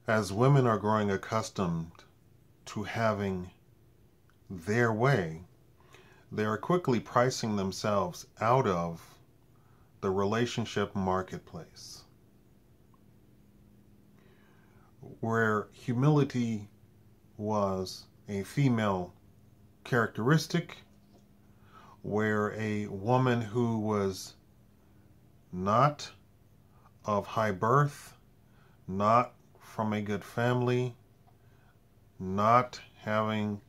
As women are growing accustomed to having their way, they are quickly pricing themselves out of the relationship marketplace, where humility was a female characteristic, where a woman who was not of high birth, not from a good family, not having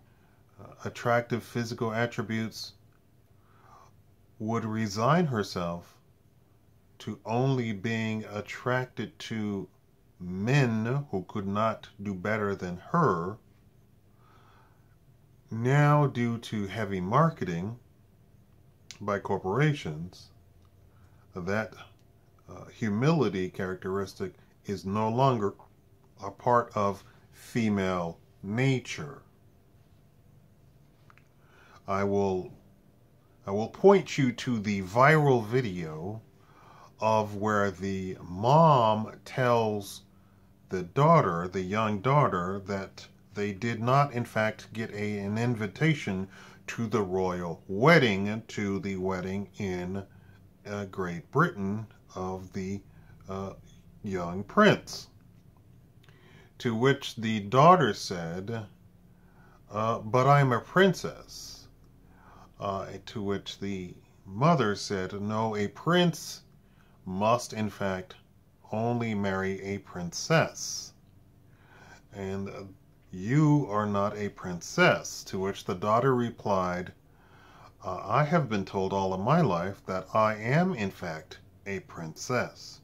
attractive physical attributes, would resign herself to only being attracted to men who could not do better than her. Now, due to heavy marketing by corporations, that humility characteristic is no longer a part of female nature. I will point you to the viral video of where the mom tells the daughter, the young daughter, that they did not in fact get an invitation to the royal wedding, to the wedding in Great Britain of the young prince. To which the daughter said, but I'm a princess. To which the mother said, no, a prince must in fact only marry a princess. And you are not a princess. To which the daughter replied, I have been told all of my life that I am in fact a princess.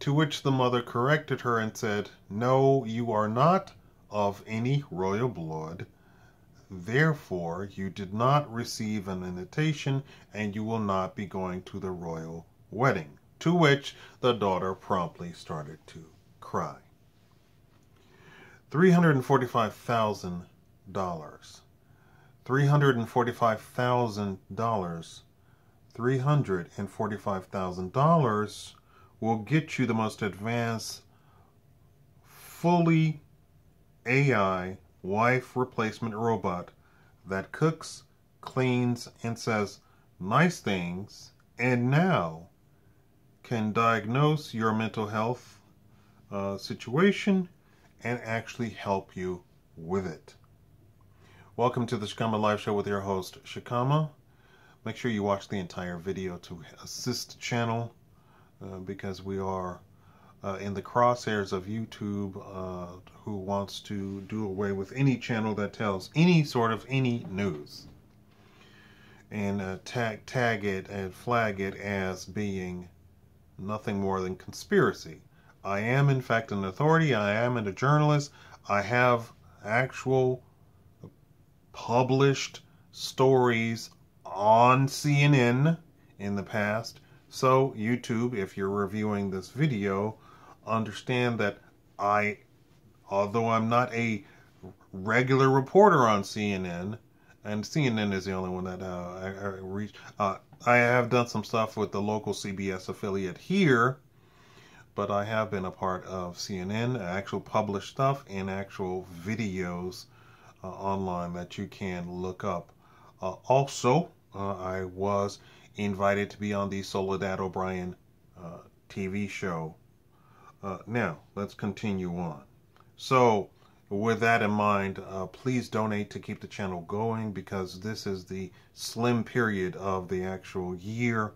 To which the mother corrected her and said, no, you are not of any royal blood. Therefore, you did not receive an invitation and you will not be going to the royal wedding. To which the daughter promptly started to cry. $345,000. $345,000. $345,000 will get you the most advanced, fully AI wife replacement robot that cooks, cleans, and says nice things, and now can diagnose your mental health situation and actually help you with it. Welcome to the Shikama Live Show with your host, Shikama. Make sure you watch the entire video to assist the channel because we are in the crosshairs of YouTube, who wants to do away with any channel that tells any sort of any news and tag it and flag it as being nothing more than conspiracy. I am in fact an authority. I am a journalist. I have actual published stories on CNN in the past. So YouTube, if you're reviewing this video, understand that although I'm not a regular reporter on CNN, and CNN is the only one that I reach, I have done some stuff with the local CBS affiliate here, but I have been a part of CNN, actual published stuff, and actual videos online that you can look up. Also, I was invited to be on the Soledad O'Brien TV show. Now, let's continue on. So, with that in mind, please donate to keep the channel going, because this is the slim period of the actual year.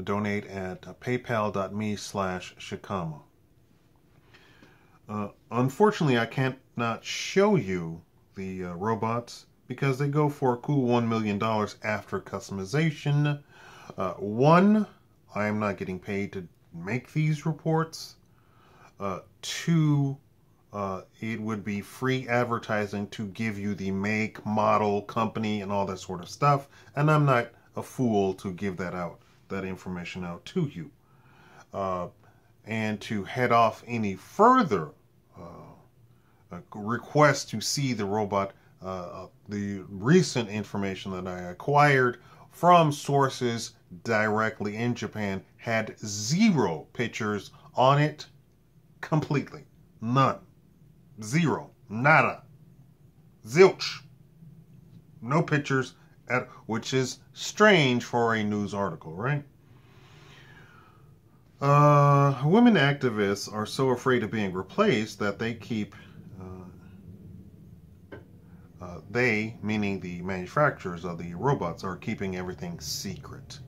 Donate at paypal.me/Shikama. Unfortunately, I can't not show you the robots because they go for a cool $1 million after customization. One, I am not getting paid to make these reports. Two, it would be free advertising to give you the make, model, company, and all that sort of stuff. And I'm not a fool to give that information out to you. And to head off any further request to see the robot, the recent information that I acquired from sources directly in Japan had 0 pictures on it completely. None. Zero. Nada. Zilch. No pictures, which is strange for a news article, right? Women activists are so afraid of being replaced that they keep, they, meaning the manufacturers of the robots, are keeping everything secret.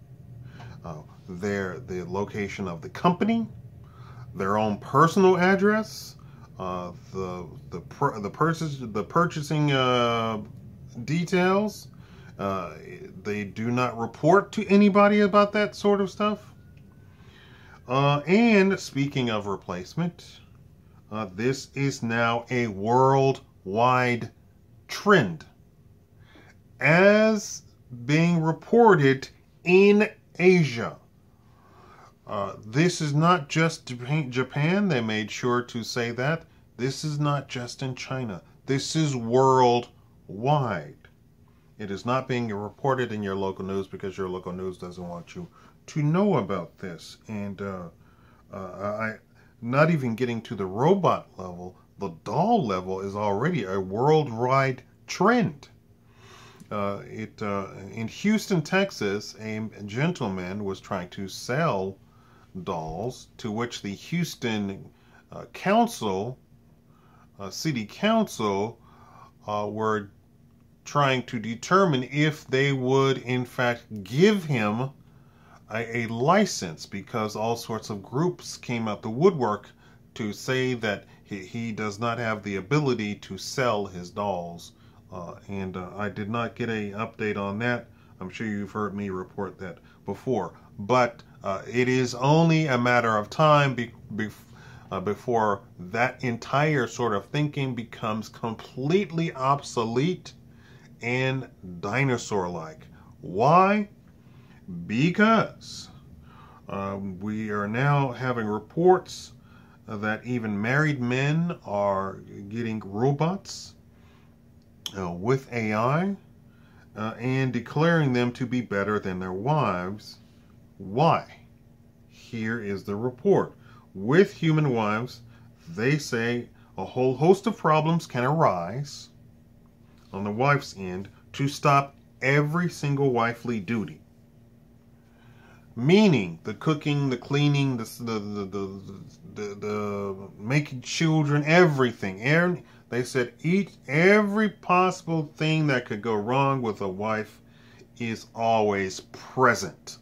The location of the company, their own personal address, the purchasing details. They do not report to anybody about that sort of stuff. And speaking of replacement, this is now a worldwide trend, as being reported in Asia. This is not just Japan. They made sure to say that. This is not just in China. This is worldwide. It is not being reported in your local news because your local news doesn't want you to know about this. And not even getting to the robot level, the doll level is already a worldwide trend. In Houston, Texas, a gentleman was trying to sell dolls, to which the Houston city council were trying to determine if they would in fact give him a license, because all sorts of groups came out the woodwork to say that he does not have the ability to sell his dolls. And I did not get an update on that. I'm sure you've heard me report that before. But it is only a matter of time before that entire sort of thinking becomes completely obsolete and dinosaur-like. Why? Because we are now having reports that even married men are getting robots with AI and declaring them to be better than their wives. Why? Here is the report. With human wives, they say a whole host of problems can arise on the wife's end to stop every single wifely duty. Meaning the cooking, the cleaning, the making children, everything. They said every possible thing that could go wrong with a wife is always present.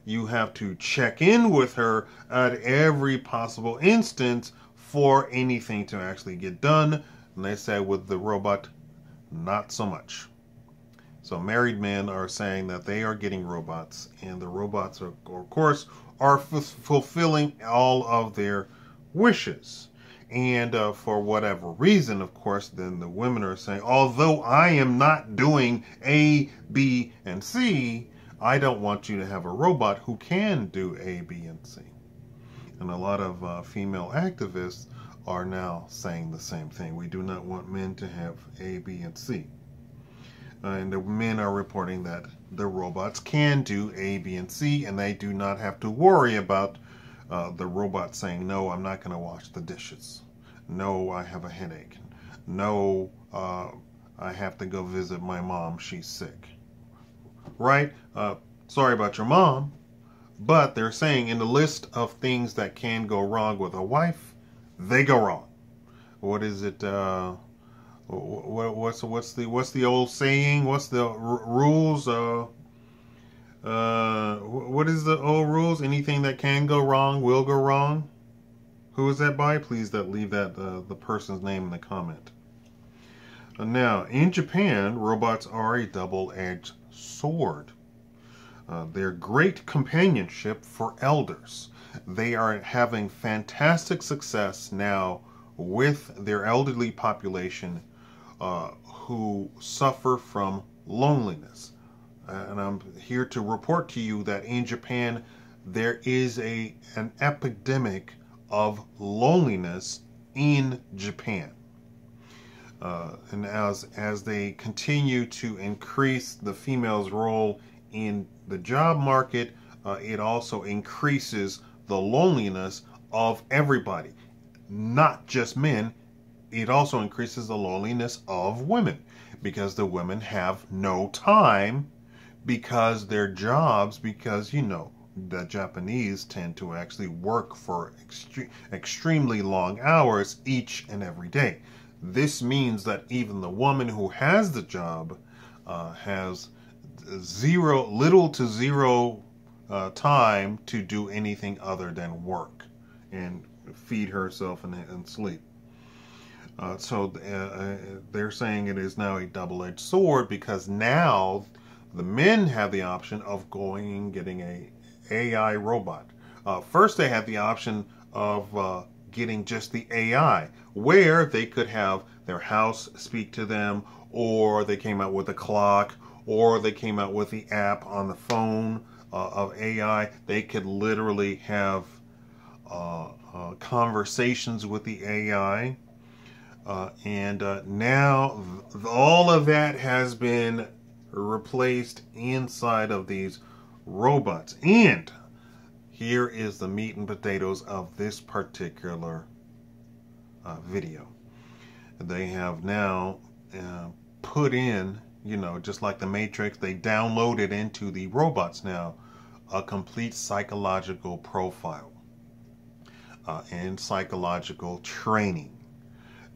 You have to check in with her at every possible instance for anything to actually get done. And they said with the robot, not so much. So married men are saying that they are getting robots, and the robots are, of course, are fulfilling all of their wishes. And for whatever reason, of course, then the women are saying, although I am not doing A, B, and C, I don't want you to have a robot who can do A, B, and C. And a lot of female activists are now saying the same thing. We do not want men to have A, B, and C. And the men are reporting that the robots can do A, B, and C, and they do not have to worry about the robot saying, no, I'm not going to wash the dishes. No, I have a headache. No, I have to go visit my mom. She's sick. Right? Sorry about your mom. But they're saying in the list of things that can go wrong with a wife, they go wrong. What is it? What's the old saying? What's the rules? What is the old rules? Anything that can go wrong will go wrong. Who is that by? Please leave that the person's name in the comment. Now, in Japan, robots are a double-edged sword. They're great companionship for elders. They are having fantastic success now with their elderly population who suffer from loneliness. And I'm here to report to you that in Japan there is an epidemic of loneliness in Japan. And as they continue to increase the female's role in the job market, it also increases the loneliness of everybody. not just men, it also increases the loneliness of women, because the women have no time, because their jobs, because the Japanese tend to actually work for extremely long hours each and every day. This means that even the woman who has the job has little to zero time to do anything other than work and feed herself and sleep. So they're saying it is now a double-edged sword, because now the men have the option of going and getting a AI robot. First, they had the option of getting just the AI, where they could have their house speak to them, or they came out with a clock, or they came out with the app on the phone of AI. They could literally have conversations with the AI. And now all of that has been replaced inside of these robots. And here is the meat and potatoes of this particular video. They have now put in, just like the Matrix, they downloaded into the robots now a complete psychological profile and psychological training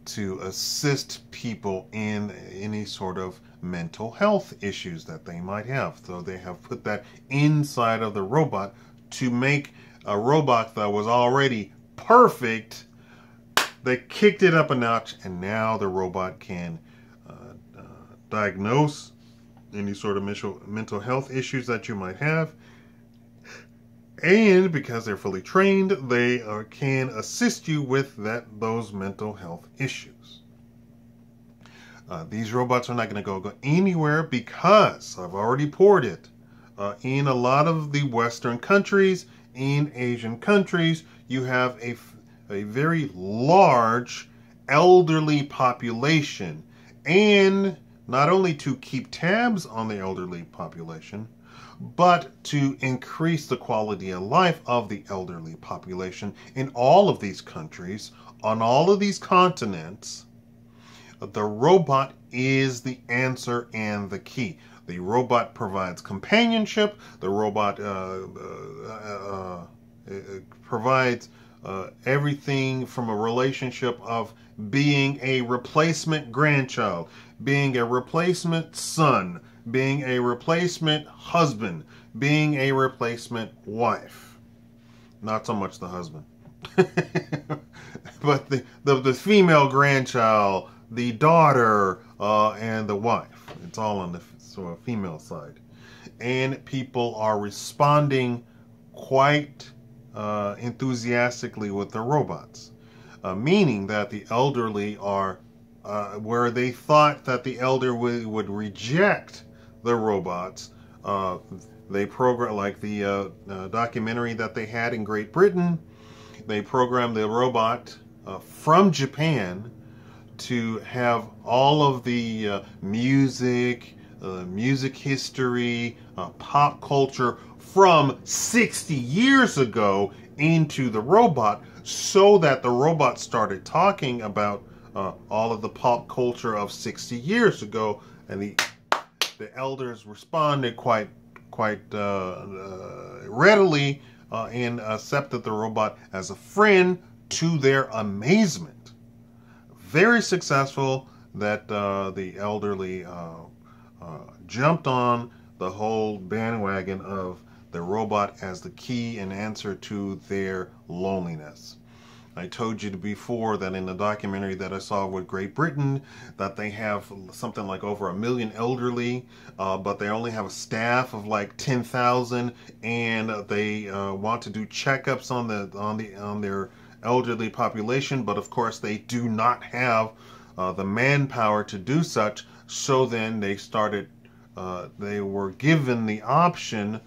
to assist people in any sort of mental health issues that they might have. So they have put that inside of the robot to make a robot that was already perfect. They kicked it up a notch, and now the robot can diagnose any sort of mental health issues that you might have. And because they're fully trained, they can assist you with those mental health issues. These robots are not going to go anywhere, because I've already poured it. In a lot of the Western countries, in Asian countries, you have a very large elderly population. And not only to keep tabs on the elderly population, but to increase the quality of life of the elderly population in all of these countries, on all of these continents, the robot is the answer and the key. The robot provides companionship. The robot provides everything from a relationship of being a replacement grandchild, being a replacement son, being a replacement husband, being a replacement wife. Not so much the husband. But the female grandchild, the daughter, and the wife. It's all on the female side. And people are responding quite enthusiastically with the robots. Meaning that the elderly are, where they thought that the elderly would reject the robots, they program, like the documentary that they had in Great Britain, they programmed the robot from Japan to have all of the music history, pop culture from 60 years ago into the robot, so that the robot started talking about all of the pop culture of 60 years ago, and the elders responded quite readily and accepted the robot as a friend, to their amazement. Very successful that the elderly jumped on the whole bandwagon of the robot as the key and answer to their loneliness. I told you before that in the documentary that I saw with Great Britain, that they have something like over 1 million elderly, but they only have a staff of like 10,000, and they want to do checkups on their elderly population, but of course they do not have the manpower to do such. So then they started. They were given the option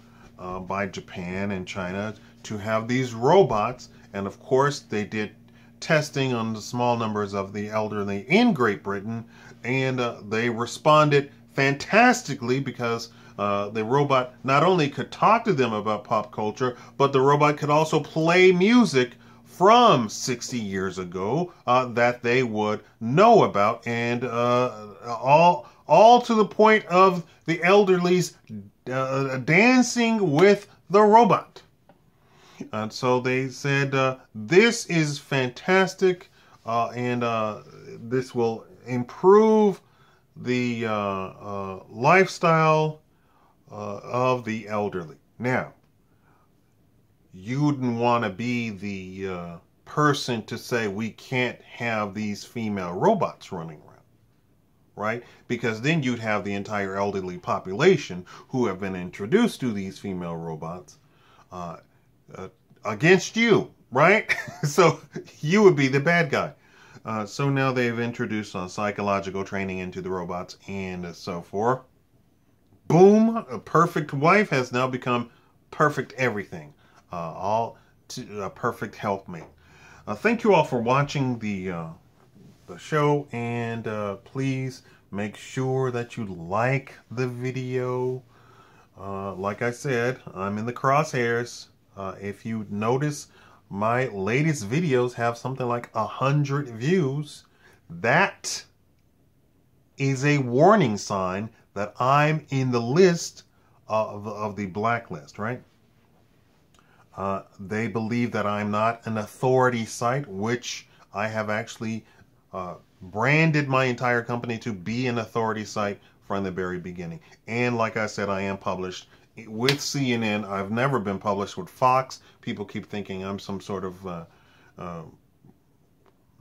by Japan and China to have these robots. And of course, they did testing on the small numbers of the elderly in Great Britain, and they responded fantastically, because the robot not only could talk to them about pop culture, but the robot could also play music from 60 years ago that they would know about, and all to the point of the elderlies dancing with the robot. And so they said, this is fantastic, and this will improve the lifestyle of the elderly. Now, you wouldn't want to be the person to say we can't have these female robots running around, right? Because then you'd have the entire elderly population who have been introduced to these female robots against you, right? So you would be the bad guy. So now they've introduced psychological training into the robots and so forth. Boom, a perfect wife has now become perfect everything. All to a perfect helpmate. Thank you all for watching the show, and please make sure that you like the video. Like I said, I'm in the crosshairs. If you notice, my latest videos have something like 100 views. That is a warning sign that I'm in the list of the blacklist, right? They believe that I'm not an authority site, which I have actually branded my entire company to be an authority site from the very beginning. And like I said, I am published with CNN. I've never been published with Fox. People keep thinking I'm some sort of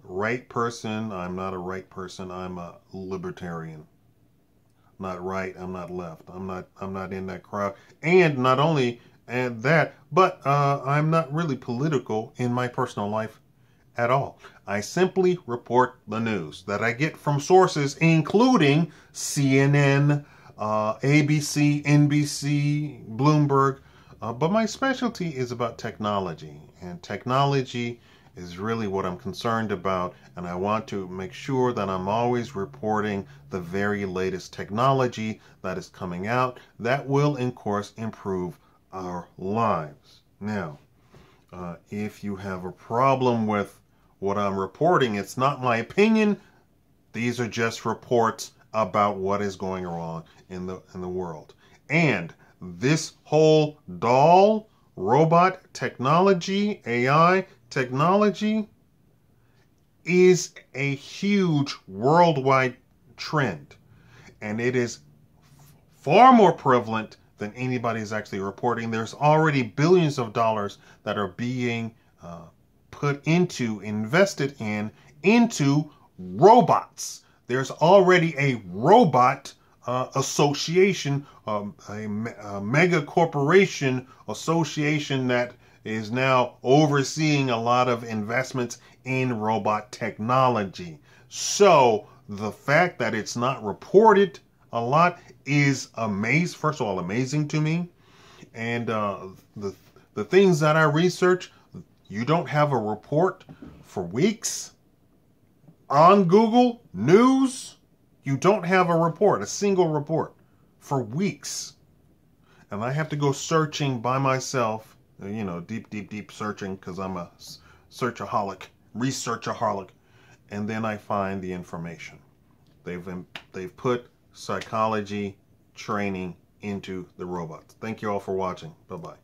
right person. I'm not a right person. I'm a libertarian. Not right. I'm not left. I'm not in that crowd. And not only that, but I'm not really political in my personal life at all. I simply report the news that I get from sources including CNN, ABC, NBC, Bloomberg. But my specialty is about technology, and technology is really what I'm concerned about, and I want to make sure that I'm always reporting the very latest technology that is coming out that will, of course, improve our lives. Now, if you have a problem with what I'm reporting, it's not my opinion. These are just reports about what is going on in the world. And this whole doll, robot technology, AI technology is a huge worldwide trend. And it is far more prevalent than anybody is actually reporting. There's already billions of dollars that are being invested into robots. There's already a robot association, a mega corporation association that is now overseeing a lot of investments in robot technology. So the fact that it's not reported a lot is first of all, amazing to me. And the things that I research, you don't have a report for weeks on Google News. You don't have a report, a single report, for weeks. And I have to go searching by myself, deep searching, because I'm a searchaholic, researchaholic, and then I find the information. They've put psychology training into the robots. Thank you all for watching. Bye-bye.